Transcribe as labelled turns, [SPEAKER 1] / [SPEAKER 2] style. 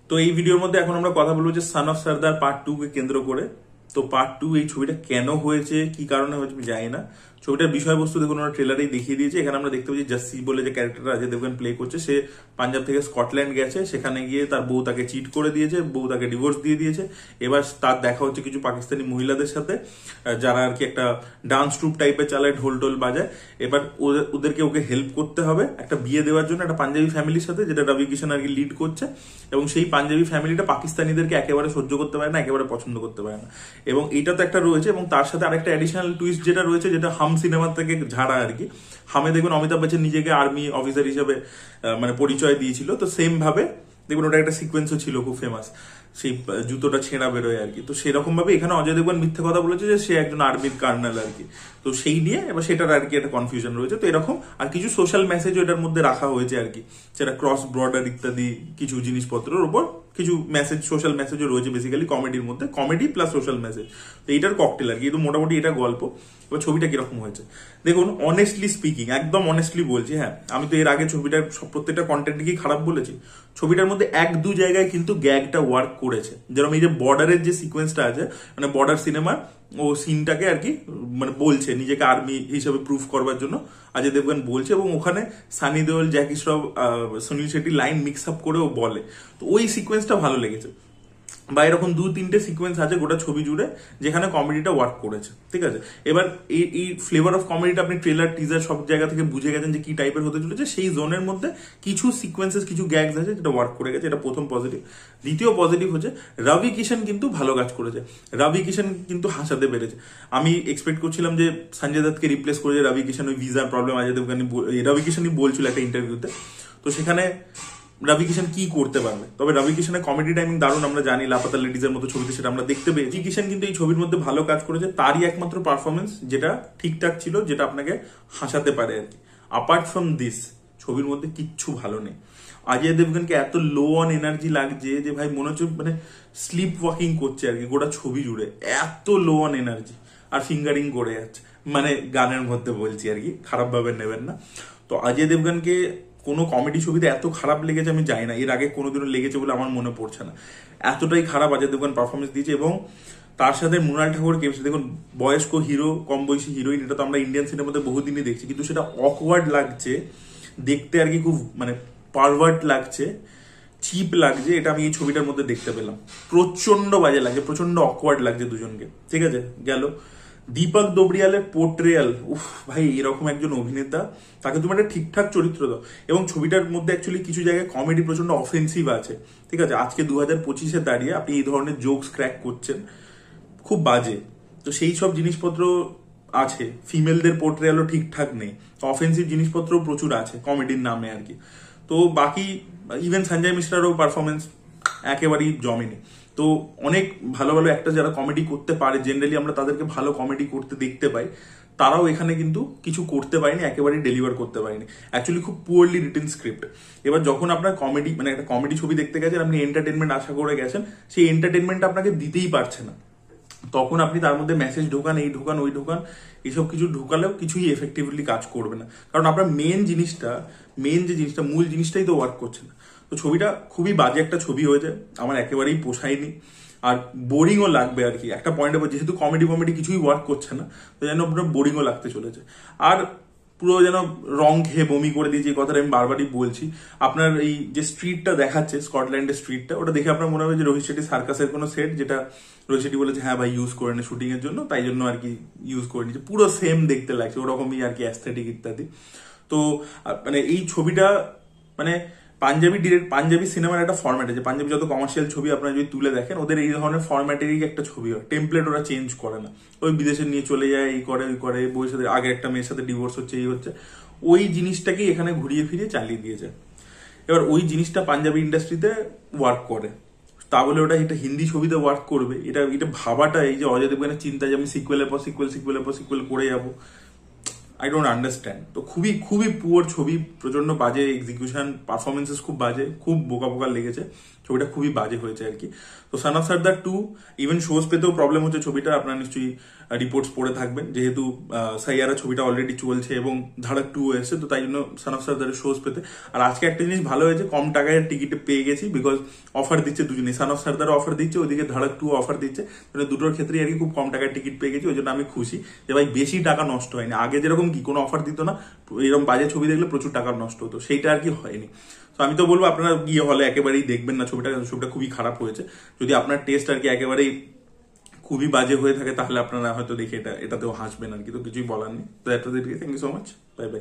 [SPEAKER 1] তো এই ভিডিওর মধ্যে এখন আমরা কথা বলবো যে সান অফ সর্দার পার্ট 2 কে কেন্দ্র করে। তো পার্ট 2 এই ছবিটা কেন হয়েছে, কি কারণে হয়েছে আমি জানি না। ছবিটার বিষয়বস্তু দেখুন, ওরা ট্রেলারেই দেখিয়ে দিয়েছে। এখানে আমরা দেখতে পাচ্ছি জাসি বলে যে ক্যারেক্টারটা অজয় দেবগন প্লে করছে, সে পাঞ্জাব থেকে স্কটল্যান্ড গেছে, সেখানে গিয়ে তার বউ তাকে চিট করে দিয়েছে, বউ তাকে ডিভোর্স দিয়ে দিয়েছে। এবার তার দেখা হচ্ছে কিছু পাকিস্তানি মহিলাদের সাথে, যারা আর কি একটা ডান্স ট্রুপ টাইপের চালায়, ঢোল টোল বাজায়। এবার ওদেরকে ওকে হেল্প করতে হবে একটা বিয়ে দেওয়ার জন্য একটা পাঞ্জাবি ফ্যামিলির সাথে, যেটা রবি কিষান আর কি লিড করছে। এবং সেই পাঞ্জাবি ফ্যামিলিটা পাকিস্তানিদেরকে একেবারে সহ্য করতে পারে না, একেবারে পছন্দ করতে পারে না। এবং এইটা তো একটা রয়েছে, এবং তার সাথে আরেকটা অ্যাডিশনাল টুইস্ট যেটা রয়েছে, যেটা হাম সিনেমা থেকে ঝাড়া আর কি। হামে দেখবেন অমিতাভ বচ্চন নিজেকে আর্মি অফিসার হিসেবে মানে পরিচয় দিয়েছিল। তো সেম ভাবে দেখবেন ওটা একটা সিকোয়েন্সও ছিল খুব ফেমাস, সেই জুতোটা ছেঁড়া বেরোয় আর কি। তো সেরকম ভাবে এখানে অজয় দেবগন মিথ্যে কথা বলেছে যে সে একজন আর্মির কার্নেল আর কি। তো সেই নিয়ে এবার সেটার আর কি একটা কনফিউশন রয়েছে। তো এরকম আর কিছু সোশ্যাল মেসেজও এটার মধ্যে রাখা হয়েছে আর কি, সেটা ক্রস বর্ডার ইত্যাদি কিছু জিনিসপত্রের উপর কিছু মেসেজ, সোশ্যাল মেসেজও রয়েছে বেসিক্যালি কমেডির মধ্যে, কমেডি প্লাস সোশ্যাল মেসেজ। তো এইটার ককটেল আর কি। কিন্তু মোটামুটি এটা গল্প। এবার ছবিটা কিরকম হয়েছে দেখুন, অনেস্টলি স্পিকিং, একদম অনেস্টলি বলছি, হ্যাঁ আমি তো এর আগে ছবিটার প্রত্যেকটা কন্টেন্ট কি খারাপ বলেছি। ছবিটার মধ্যে এক দু জায়গায় কিন্তু গ্যাগটা ওয়ার্ক করেছে। যেরকম এই যে বর্ডারের যে সিকোয়েন্সটা আছে, মানে বর্ডার সিনেমার ও সিনটাকে আর কি মানে বলছে নিজেকে আর্মি হিসেবে প্রুফ করবার জন্য অজয় দেবগন বলছে, এবং ওখানে Sunny Deol, Jackie Shroff, Sunil Shetty line mix up করে ও বলে। তো ওই সিকোয়েন্সটা ভালো লেগেছে। বা এরকম দু তিনটে সিকোয়েন্স আছে গোটা ছবি জুড়ে যেখানে কমেডিটা ওয়ার্ক করেছে, ঠিক আছে। এবার এই ফ্লেভার অফ কমেডিটা আপনি ট্রেলার টিজার সব জায়গা থেকে বুঝে গেছেন যে কি টাইপের হতে চলেছে। সেই জোনের মধ্যে কিছু সিকোয়েন্সেস, কিছু গ্যাগস আছে যেটা ওয়ার্ক করে গেছে, এটা প্রথম পজিটিভ। দ্বিতীয় পজিটিভ হচ্ছে রবি কিষান কিন্তু ভালো কাজ করেছে। রবি কিষান কিন্তু হাসাতে পেরেছে। আমি এক্সপেক্ট করছিলাম যে সঞ্জয় দত্তকে রিপ্লেস করে যে রবি কিষান ওই ভিসার প্রবলেম অজয় দেবগন রবি কিষানই বলছিল একটা ইন্টারভিউতে। তো সেখানে রবি কিষান কি করতে পারবে। তবে রবি কিষানের কমেডি টাইমিং দারুণ, আমরা জানি লাপাতা লেডিজের মতো ছবিতে সেটা আমরা দেখতে পেয়েছি। কিষান কিন্তু এই ছবির মধ্যে ভালো কাজ করেছে, তারই একমাত্র পারফরমেন্স যেটা ঠিকঠাক ছিল, যেটা আপনাকে হাসাতে পারে আর কি। অ্যাপার্ট ফ্রম দিস ছবির মধ্যে কিচ্ছু ভালো নেই। অজয় দেবগনকে এত লো অন এনার্জি লাগছে যে ভাই মনে হচ্ছে মানে স্লিপ ওয়াকিং করছে আর কি গোটা ছবি জুড়ে, এত লো অন এনার্জি। আর ফিঙ্গারিং করে যাচ্ছে, মানে গানের মধ্যে বলছি আর কি, খারাপ ভাবে নেবেন না। তো অজয় দেবগনকে কোনো কমেডি ছবিতে এত খারাপ লেগেছে আমি জানি না, এর আগে কোনোদিনও লেগেছে বলে আমার মনে পড়ছে না। এতটাই খারাপ অজয় দেবগন পারফরমেন্স দিয়েছে। এবং তার সাথে মৃণাল ঠাকুর কেমছে দেখুন, বয়স্ক হিরো, কম বয়সী হিরোইন, এটা তো আমরা ইন্ডিয়ান সিনেমাতে বহুদিনই দেখছি, কিন্তু সেটা অকওয়ার্ড লাগছে দেখতে আর কি, খুব মানে পারভার্ট লাগছে, চিপ লাগছে। এটা আমি এই ছবিটার মধ্যে দেখতে পেলাম। প্রচন্ড বাজে লাগছে, প্রচন্ড অকওয়ার্ড লাগছে দুজনকে, ঠিক আছে। গেল দীপক দোবরিয়ালের পোর্ট্রেয়াল, উফ ভাই এরকম একজন অভিনেতা, তাকে তুমি একটা ঠিকঠাক চরিত্র দাও। এবং ছবিটার মধ্যে অ্যাকচুয়ালি কিছু জায়গায় কমেডি প্রচন্ড অফেন্সিভ আছে, ঠিক আছে। আজকে 2025-এ দাঁড়িয়ে আপনি এই ধরনের জোকস ক্র্যাক করছেন, খুব বাজে। তো সেই সব জিনিসপত্র আছে। ফিমেলদের পোর্ট্রেয়ালও ঠিকঠাক নেই, অফেন্সিভ জিনিসপত্র প্রচুর আছে কমেডির নামে আর কি। তো বাকি ইভেন সঞ্জয় মিশ্রারও পারফরমেন্স একেবারেই জমেনি। তো অনেক ভালো ভালো একটা যারা কমেডি করতে পারে, জেনারেলি আমরা তাদেরকে ভালো কমেডি করতে দেখতে পাই, তারাও এখানে কিন্তু কিছু করতে পারেনি, একেবারেই ডেলিভার করতে পারেনি। অ্যাকচুয়ালি খুব পুয়ারলি রিটেন স্ক্রিপ্ট। এবার যখন আপনার কমেডি মানে একটা কমেডি ছবি দেখতে গেছেন, আপনি এন্টারটেনমেন্ট আশা করে গেছেন, সেই এন্টারটেনমেন্টটা আপনাকে দিতেই পারছে না। তখন আপনি তার মধ্যে মেসেজ ঢোকান, এই ঢোকান, ওই ঢোকান, এইসব কিছু ঢোকালেও কিছুই এফেক্টিভলি কাজ করবে না। কারণ আপনার মেন যে জিনিসটা, মূল জিনিসটাই তো ওয়ার্ক করছে না। তো ছবিটা খুবই বাজে একটা ছবি হয়েছে, আমার একেবারেই পোষায়নি। আর বোরিংও লাগবে আর কি একটা পয়েন্টের পর, যেহেতু কমেডি কিছুই ওয়ার্ক করছে না, তো যেন আপনার বোরিংও লাগতে চলেছে। আর পুরো যেন রং খেয়ে বমি করে দিয়েছে, এই কথাটা আমি বারবারই বলছি। আপনার এই যে স্ট্রিটটা দেখাচ্ছে, স্কটল্যান্ডের স্ট্রিটটা, ওটা দেখে আপনার মনে হবে যে রোহিত শেট্টি সার্কাসের কোনো সেট, যেটা রোহিত শেট্টি বলেছে হ্যাঁ ভাই ইউজ করে নে শুটিং এর জন্য, তাই জন্য আর কি ইউজ করে নিচ্ছে। পুরো সেম দেখতে লাগছে, ওরকমই আর কি অ্যাস্থেটিক ইত্যাদি। তো মানে এই ছবিটা মানে পাঞ্জাবি সিনেমার একটা ফরম্যাট আছে। পাঞ্জাবি যত কমার্শিয়াল ছবি আপনারা যদি তুলে দেখেন, ওদের এই ধরনের ফরম্যাটেরই একটা ছবি হয়, টেমপ্লেট ওরা চেঞ্জ করে না। ওই বিদেশে নিয়ে চলে যায়, এই করে ওই করে, বইয়ের সাথে আগে একটা মেয়ের সাথে ডিভোর্স হচ্ছে, এই হচ্ছে, ওই জিনিসটাকেই এখানে ঘুরিয়ে ফিরিয়ে চালিয়ে দিয়েছে। এবার ওই জিনিসটা পাঞ্জাবি ইন্ডাস্ট্রিতে ওয়ার্ক করে, তা বলে ওটা এটা হিন্দি ছবিতে ওয়ার্ক করবে, এটা ভাবাটা, এই যে অজয় দেবগনের চিন্তা যে আমি সিকুয়েলের পর সিকুয়েল করে যাবো, আই ডোন্ট আন্ডারস্ট্যান্ড। তো খুবই পুয়ার ছবি, প্রচন্ড বাজে এক্সিকিউশন, পারফরমেন্সেস খুব বাজে, খুব বোকা লেগেছে। ছবিটা খুবই বাজে হয়েছে আর কি। তো son of Sardar 2 even shows পেতেও প্রবলেম হচ্ছে ছবিটা, আপনারা নিশ্চয়ই রিপোর্টস পড়ে থাকবেন, যেহেতু সাইয়ারা ছবিটা অলরেডি চলছে এবং ধাড়ক 2 এসেছে, তো তাই জন্য সান অফ সর্দারের শোজ পেতে। আর আজকে একটা জিনিস ভালো হয়েছে, কম টাকায় টিকিট পেয়ে গেছি, বিকজ অফার দিচ্ছে দুজনেই, সান অফ সর্দার অফার দিচ্ছে, ওইদিকে ধাড়ক 2 অফার দিচ্ছে, মানে দুটোর ক্ষেত্রেই আর কি খুব কম টাকায় টিকিট পেয়ে গেছি। ওই জন্য আমি খুশি যে ভাই বেশি টাকা নষ্ট হয়নি। আগে যেরকম কি কোনো অফার দিত না, এরকম বাজে ছবি দেখলে প্রচুর টাকা নষ্ট হতো, সেইটা আর কি হয়নি। তো আমি তো বলবো আপনারা গিয়ে হলে একেবারেই দেখবেন না ছবিটা, ছবিটা খুবই খারাপ হয়েছে। যদি আপনার টেস্ট আর কি একেবারেই খুবই বাজে হয়ে থাকে তাহলে আপনারা হয়তো দেখে এটাতেও হাসবেন আর কি, তো কিছুই বলার নেই। তো thank you so much, bye by.